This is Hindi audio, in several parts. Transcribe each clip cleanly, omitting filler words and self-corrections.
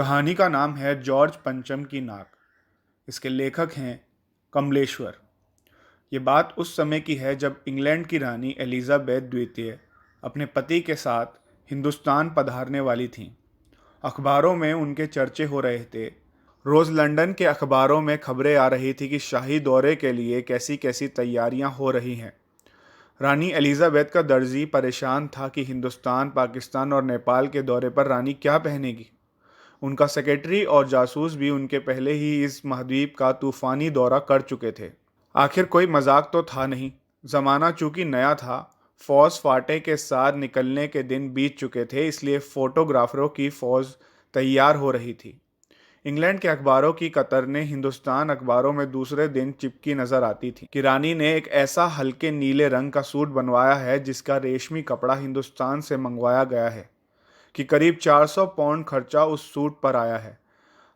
कहानी का नाम है जॉर्ज पंचम की नाक। इसके लेखक हैं कमलेश्वर। ये बात उस समय की है जब इंग्लैंड की रानी एलिजाबेथ द्वितीय अपने पति के साथ हिंदुस्तान पधारने वाली थीं। अखबारों में उनके चर्चे हो रहे थे। रोज़ लंदन के अखबारों में खबरें आ रही थी कि शाही दौरे के लिए कैसी कैसी तैयारियां हो रही हैं। रानी एलिजाबेथ का दर्जी परेशान था कि हिंदुस्तान, पाकिस्तान और नेपाल के दौरे पर रानी क्या पहनेगी। उनका सेक्रेटरी और जासूस भी उनके पहले ही इस महाद्वीप का तूफानी दौरा कर चुके थे। आखिर कोई मजाक तो था नहीं। जमाना चूंकि नया था, फौज फाटे के साथ निकलने के दिन बीत चुके थे, इसलिए फोटोग्राफरों की फौज तैयार हो रही थी। इंग्लैंड के अखबारों की कतरने हिंदुस्तान अखबारों में दूसरे दिन चिपकी नजर आती थी कि रानी ने एक ऐसा हल्के नीले रंग का सूट बनवाया है जिसका रेशमी कपड़ा हिंदुस्तान से मंगवाया गया है, कि करीब 400 पाउंड खर्चा उस सूट पर आया है।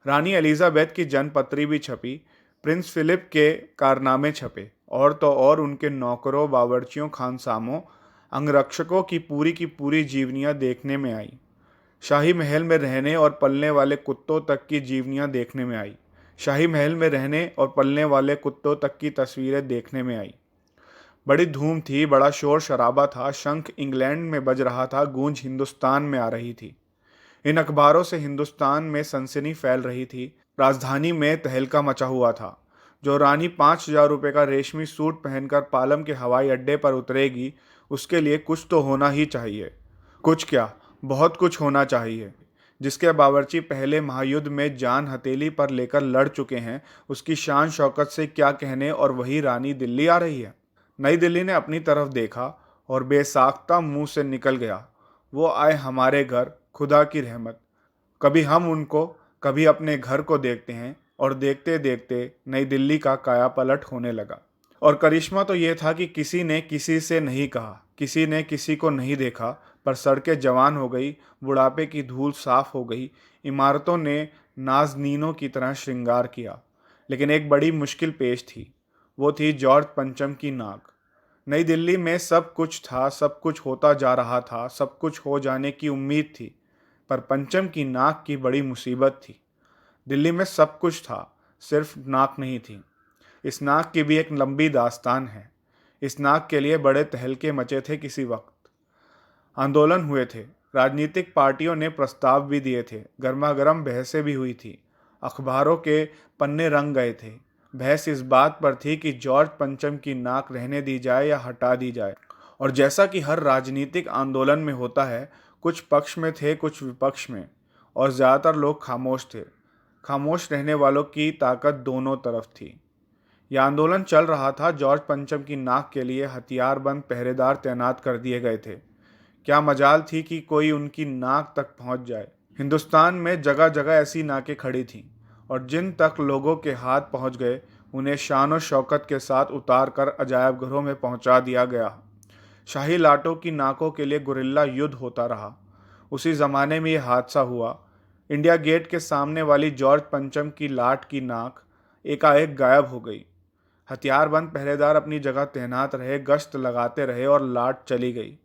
रानी एलिजाबेथ की जन्मपत्री भी छपी, प्रिंस फिलिप के कारनामे छपे, और तो और उनके नौकरों, बावर्चियों, खानसामों, अंगरक्षकों की पूरी जीवनियां देखने में आई। शाही महल में रहने और पलने वाले कुत्तों तक की जीवनियां देखने में आई। शाही महल में रहने और पलने वाले कुत्तों तक की तस्वीरें देखने में आई। बड़ी धूम थी, बड़ा शोर शराबा था। शंख इंग्लैंड में बज रहा था, गूंज हिंदुस्तान में आ रही थी। इन अखबारों से हिंदुस्तान में सनसनी फैल रही थी। राजधानी में तहलका मचा हुआ था। जो रानी 5,000 रुपये का रेशमी सूट पहनकर पालम के हवाई अड्डे पर उतरेगी, उसके लिए कुछ तो होना ही चाहिए। कुछ क्या, बहुत कुछ होना चाहिए। जिसके बावर्ची पहले महायुद्ध में जान हथेली पर लेकर लड़ चुके हैं, उसकी शान शौकत से क्या कहने, और वही रानी दिल्ली आ रही है। नई दिल्ली ने अपनी तरफ देखा और बेसाख्ता मुंह से निकल गया, वो आए हमारे घर, खुदा की रहमत। कभी हम उनको, कभी अपने घर को देखते हैं, और देखते देखते नई दिल्ली का कायापलट होने लगा। और करिश्मा तो ये था कि किसी ने किसी से नहीं कहा, किसी ने किसी को नहीं देखा, पर सड़कें जवान हो गई, बुढ़ापे की धूल साफ हो गई, इमारतों ने नाज़नीनों की तरह श्रृंगार किया। लेकिन एक बड़ी मुश्किल पेश थी। वो थी जॉर्ज पंचम की नाक। नई दिल्ली में सब कुछ था, सब कुछ होता जा रहा था, सब कुछ हो जाने की उम्मीद थी, पर पंचम की नाक की बड़ी मुसीबत थी। दिल्ली में सब कुछ था, सिर्फ नाक नहीं थी। इस नाक की भी एक लंबी दास्तान है। इस नाक के लिए बड़े तहलके मचे थे। किसी वक्त आंदोलन हुए थे, राजनीतिक पार्टियों ने प्रस्ताव भी दिए थे, गर्मा गर्म बहसें भी हुई थी, अखबारों के पन्ने रंग गए थे। बहस इस बात पर थी कि जॉर्ज पंचम की नाक रहने दी जाए या हटा दी जाए। और जैसा कि हर राजनीतिक आंदोलन में होता है, कुछ पक्ष में थे, कुछ विपक्ष में, और ज़्यादातर लोग खामोश थे। खामोश रहने वालों की ताकत दोनों तरफ थी। यह आंदोलन चल रहा था। जॉर्ज पंचम की नाक के लिए हथियारबंद पहरेदार तैनात कर दिए गए थे। क्या मजाल थी कि कोई उनकी नाक तक पहुंच जाए। हिंदुस्तान में जगह जगह ऐसी नाकें खड़ी थीं, और जिन तक लोगों के हाथ पहुंच गए, उन्हें शान और शौकत के साथ उतार कर अजायब घरों में पहुंचा दिया गया। शाही लाटों की नाकों के लिए गुरिल्ला युद्ध होता रहा। उसी जमाने में यह हादसा हुआ। इंडिया गेट के सामने वाली जॉर्ज पंचम की लाट की नाक एकाएक गायब हो गई। हथियारबंद पहरेदार अपनी जगह तैनात रहे, गश्त लगाते रहे, और लाट चली गई।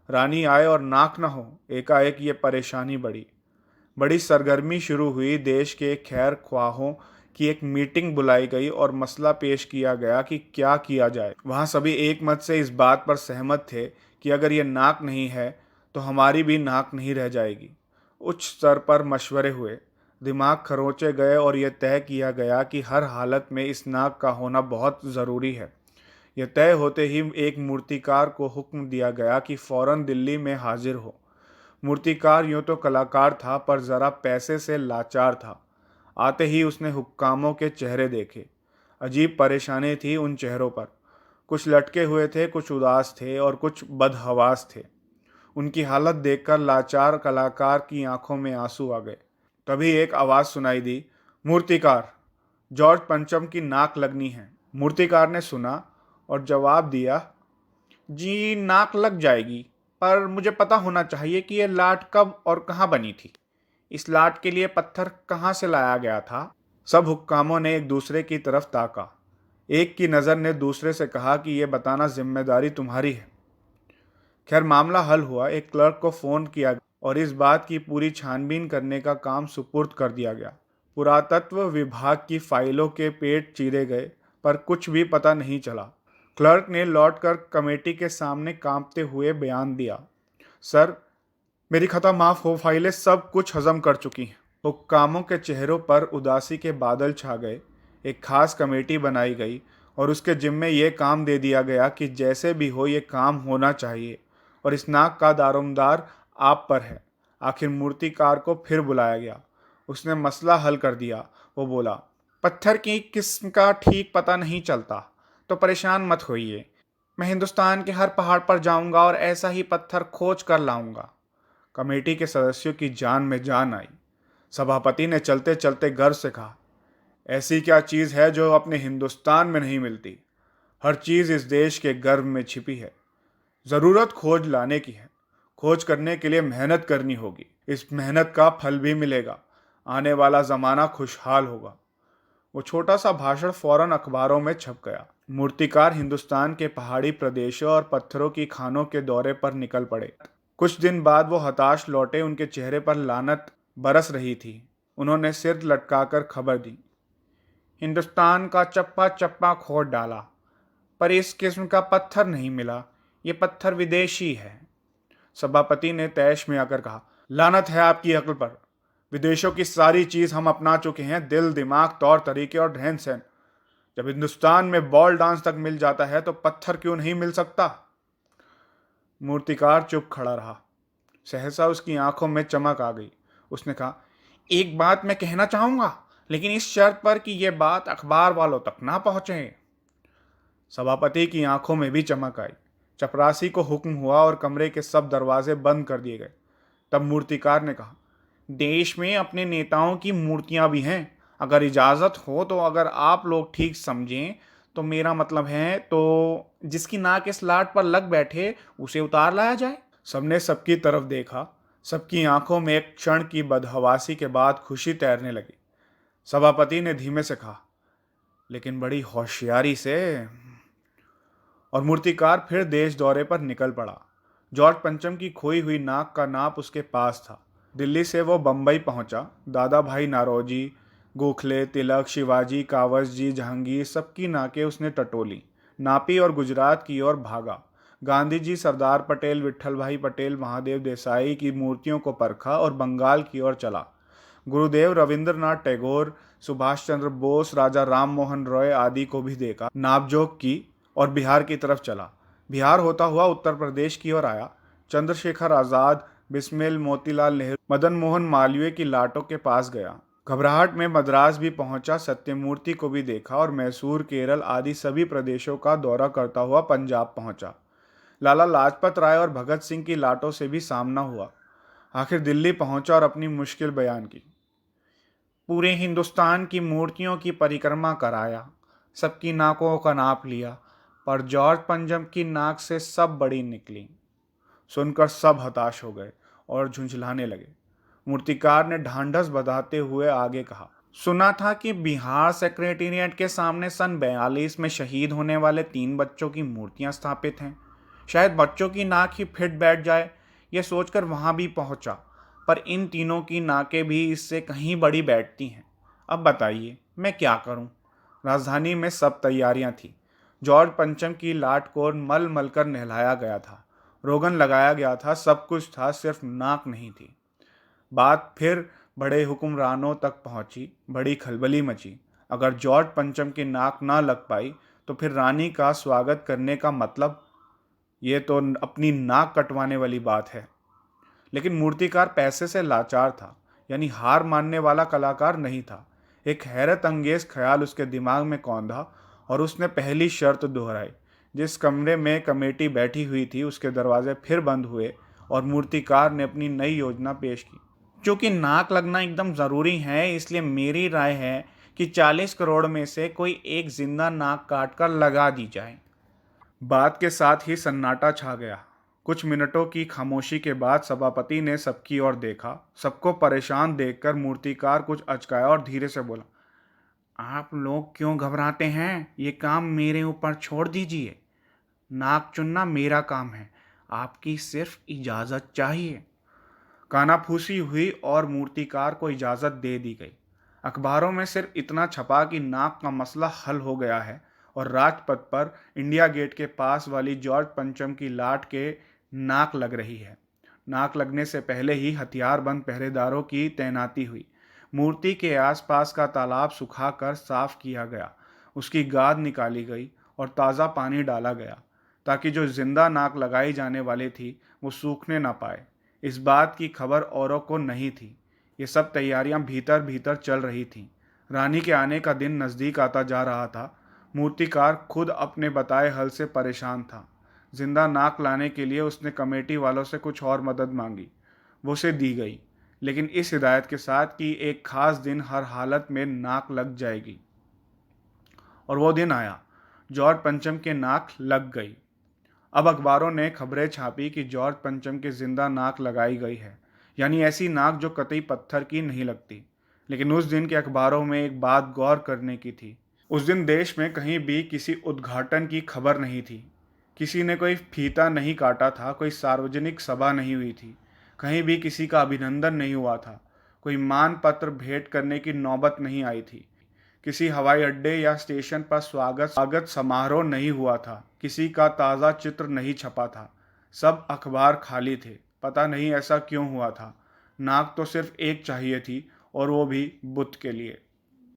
रानी आए और नाक न हो, एकाएक ये परेशानी बढ़ी। बड़ी सरगर्मी शुरू हुई। देश के खैर ख्वाहों की एक मीटिंग बुलाई गई और मसला पेश किया गया कि क्या किया जाए। वहाँ सभी एक मत से इस बात पर सहमत थे कि अगर ये नाक नहीं है तो हमारी भी नाक नहीं रह जाएगी। उच्च स्तर पर मशवरे हुए, दिमाग खरोंचे गए, और यह तय किया गया कि हर हालत में इस नाक का होना बहुत ज़रूरी है। यह तय होते ही एक मूर्तिकार को हुक्म दिया गया कि फौरन दिल्ली में हाजिर हो। मूर्तिकार यूं तो कलाकार था, पर ज़रा पैसे से लाचार था। आते ही उसने हुक्कामों के चेहरे देखे। अजीब परेशानी थी उन चेहरों पर। कुछ लटके हुए थे, कुछ उदास थे, और कुछ बदहवास थे। उनकी हालत देखकर लाचार कलाकार की आंखों में आंसू आ गए। तभी एक आवाज़ सुनाई दी, मूर्तिकार, जॉर्ज पंचम की नाक लगनी है। मूर्तिकार ने सुना और जवाब दिया, जी नाक लग जाएगी, पर मुझे पता होना चाहिए कि यह लाट कब और कहाँ बनी थी। इस लाट के लिए पत्थर कहाँ से लाया गया था। सब हुक्कामों ने एक दूसरे की तरफ ताका। एक की नज़र ने दूसरे से कहा कि यह बताना जिम्मेदारी तुम्हारी है। खैर मामला हल हुआ। एक क्लर्क को फ़ोन किया और इस बात की पूरी छानबीन करने का काम सुपुर्द कर दिया गया। पुरातत्व विभाग की फाइलों के पेट चीरे गए, पर कुछ भी पता नहीं चला। क्लर्क ने लौटकर कमेटी के सामने कांपते हुए बयान दिया, सर, मेरी खता माफ हो, फाइलें सब कुछ हजम कर चुकी हैं। हुक्कामों के चेहरों पर उदासी के बादल छा गए। एक खास कमेटी बनाई गई और उसके जिम्मे ये काम दे दिया गया कि जैसे भी हो ये काम होना चाहिए, और इस नाक का दारोमदार आप पर है। आखिर मूर्तिकार को फिर बुलाया गया। उसने मसला हल कर दिया। वो बोला, पत्थर की किस्म का ठीक पता नहीं चलता तो परेशान मत होइए। मैं हिंदुस्तान के हर पहाड़ पर जाऊंगा और ऐसा ही पत्थर खोज कर लाऊंगा। कमेटी के सदस्यों की जान में जान आई। सभापति ने चलते चलते गर्व से कहा, ऐसी क्या चीज़ है जो अपने हिंदुस्तान में नहीं मिलती? हर चीज़ इस देश के गर्भ में छिपी है। ज़रूरत खोज लाने की है। खोज करने के लिए मेहनत करनी होगी। इस मेहनत का फल भी मिलेगा। आने वाला ज़माना खुशहाल होगा। वो छोटा सा भाषण फौरन अखबारों में छप गया। मूर्तिकार हिंदुस्तान के पहाड़ी प्रदेशों और पत्थरों की खानों के दौरे पर निकल पड़े। कुछ दिन बाद वो हताश लौटे। उनके चेहरे पर लानत बरस रही थी। उन्होंने सिर लटकाकर खबर दी, हिंदुस्तान का चप्पा चप्पा खोद डाला, पर इस किस्म का पत्थर नहीं मिला। ये पत्थर विदेशी है। सभापति ने तैश में आकर कहा, लानत है आपकी अक्ल पर। विदेशों की सारी चीज हम अपना चुके हैं, दिल, दिमाग, तौर तरीके और रहन सहन। जब हिंदुस्तान में बॉल डांस तक मिल जाता है तो पत्थर क्यों नहीं मिल सकता? मूर्तिकार चुप खड़ा रहा। सहसा उसकी आंखों में चमक आ गई। उसने कहा, एक बात मैं कहना चाहूंगा, लेकिन इस शर्त पर कि यह बात अखबार वालों तक ना पहुंचे। सभापति की आंखों में भी चमक आई। चपरासी को हुक्म हुआ और कमरे के सब दरवाजे बंद कर दिए गए। तब मूर्तिकार ने कहा, देश में अपने नेताओं की मूर्तियां भी हैं। अगर इजाज़त हो तो अगर आप लोग ठीक समझें तो मेरा मतलब है तो जिसकी नाक इस लाट पर लग बैठे उसे उतार लाया जाए। सबने सबकी तरफ देखा। सबकी आंखों में एक क्षण की बदहवासी के बाद खुशी तैरने लगी। सभापति ने धीमे से कहा, लेकिन बड़ी होशियारी से। और मूर्तिकार फिर देश दौरे पर निकल पड़ा। जॉर्ज पंचम की खोई हुई नाक का नाप उसके पास था। दिल्ली से वो बम्बई पहुंचा। दादा भाई नारोजी, गोखले, तिलक, शिवाजी, कावस जी, जहांगीर, सबकी नाकें उसने टटोली, नापी और गुजरात की ओर भागा। गांधी जी, सरदार पटेल, विट्ठल भाई पटेल, महादेव देसाई की मूर्तियों को परखा और बंगाल की ओर चला। गुरुदेव रविंद्रनाथ टैगोर, सुभाष चंद्र बोस, राजा राम मोहन रॉय आदि को भी देखा। नापजोक की और बिहार की तरफ चला। बिहार होता हुआ उत्तर प्रदेश की ओर आया। चंद्रशेखर आज़ाद, बिस्मिल, मोतीलाल नेहरू, मदन मोहन मालवीय की लाटों के पास गया। घबराहट में मद्रास भी पहुंचा। सत्यमूर्ति को भी देखा और मैसूर, केरल आदि सभी प्रदेशों का दौरा करता हुआ पंजाब पहुंचा। लाला लाजपत राय और भगत सिंह की लाटों से भी सामना हुआ। आखिर दिल्ली पहुंचा और अपनी मुश्किल बयान की। पूरे हिंदुस्तान की मूर्तियों की परिक्रमा कराया, सबकी नाकों का नाप लिया, पर जॉर्ज पंचम की नाक से सब बड़ी निकली। सुनकर सब हताश हो गए और झुंझलाने लगे। मूर्तिकार ने ढांढस बंधाते हुए आगे कहा, सुना था कि बिहार सेक्रेटेरिएट के सामने सन 42 में शहीद होने वाले 3 बच्चों की मूर्तियां स्थापित हैं। शायद बच्चों की नाक ही फिट बैठ जाए, यह सोचकर वहां भी पहुंचा, पर इन तीनों की नाकें भी इससे कहीं बड़ी बैठती हैं। अब बताइए मैं क्या करूं? राजधानी में सब तैयारियां थी। जॉर्ज पंचम की लाट को मल मल कर नहलाया गया था, रोगन लगाया गया था, सब कुछ था, सिर्फ नाक नहीं थी। बात फिर बड़े हुक्मरानों तक पहुंची। बड़ी खलबली मची। अगर जॉर्ज पंचम की नाक ना लग पाई तो फिर रानी का स्वागत करने का मतलब, ये तो अपनी नाक कटवाने वाली बात है। लेकिन मूर्तिकार पैसे से लाचार था, यानी हार मानने वाला कलाकार नहीं था। एक हैरत अंगेज ख्याल उसके दिमाग में कौंधा और उसने पहली शर्त दोहराई। जिस कमरे में कमेटी बैठी हुई थी उसके दरवाजे फिर बंद हुए और मूर्तिकार ने अपनी नई योजना पेश की। चूंकि नाक लगना एकदम ज़रूरी है, इसलिए मेरी राय है कि 40 करोड़ में से कोई एक जिंदा नाक काट कर लगा दी जाए। बात के साथ ही सन्नाटा छा गया। कुछ मिनटों की खामोशी के बाद सभापति ने सबकी ओर देखा। सबको परेशान देखकर मूर्तिकार कुछ अचकाया और धीरे से बोला, आप लोग क्यों घबराते हैं? ये काम मेरे ऊपर छोड़ दीजिए। नाक चुनना मेरा काम है, आपकी सिर्फ इजाज़त चाहिए। कानाफूसी हुई और मूर्तिकार को इजाज़त दे दी गई। अखबारों में सिर्फ इतना छपा कि नाक का मसला हल हो गया है और राजपथ पर इंडिया गेट के पास वाली जॉर्ज पंचम की लाट के नाक लग रही है। नाक लगने से पहले ही हथियारबंद पहरेदारों की तैनाती हुई। मूर्ति के आसपास का तालाब सुखाकर साफ किया गया, उसकी गाद निकाली गई और ताज़ा पानी डाला गया ताकि जो जिंदा नाक लगाई जाने वाली थी वो सूखने ना पाए। इस बात की खबर औरों को नहीं थी। ये सब तैयारियां भीतर भीतर चल रही थीं। रानी के आने का दिन नज़दीक आता जा रहा था। मूर्तिकार खुद अपने बताए हल से परेशान था। जिंदा नाक लाने के लिए उसने कमेटी वालों से कुछ और मदद मांगी। वो उसे दी गई, लेकिन इस हिदायत के साथ कि एक खास दिन हर हालत में नाक लग जाएगी। और वो दिन आया। जॉर्ज पंचम के नाक लग गई। अब अखबारों ने खबरें छापी कि जॉर्ज पंचम के जिंदा नाक लगाई गई है, यानी ऐसी नाक जो कतई पत्थर की नहीं लगती। लेकिन उस दिन के अखबारों में एक बात गौर करने की थी। उस दिन देश में कहीं भी किसी उद्घाटन की खबर नहीं थी। किसी ने कोई फीता नहीं काटा था, कोई सार्वजनिक सभा नहीं हुई थी, कहीं भी किसी का अभिनंदन नहीं हुआ था, कोई मान पत्र भेंट करने की नौबत नहीं आई थी, किसी हवाई अड्डे या स्टेशन पर स्वागत समारोह नहीं हुआ था, किसी का ताज़ा चित्र नहीं छपा था। सब अखबार खाली थे। पता नहीं ऐसा क्यों हुआ था। नाक तो सिर्फ एक चाहिए थी, और वो भी बुत के लिए।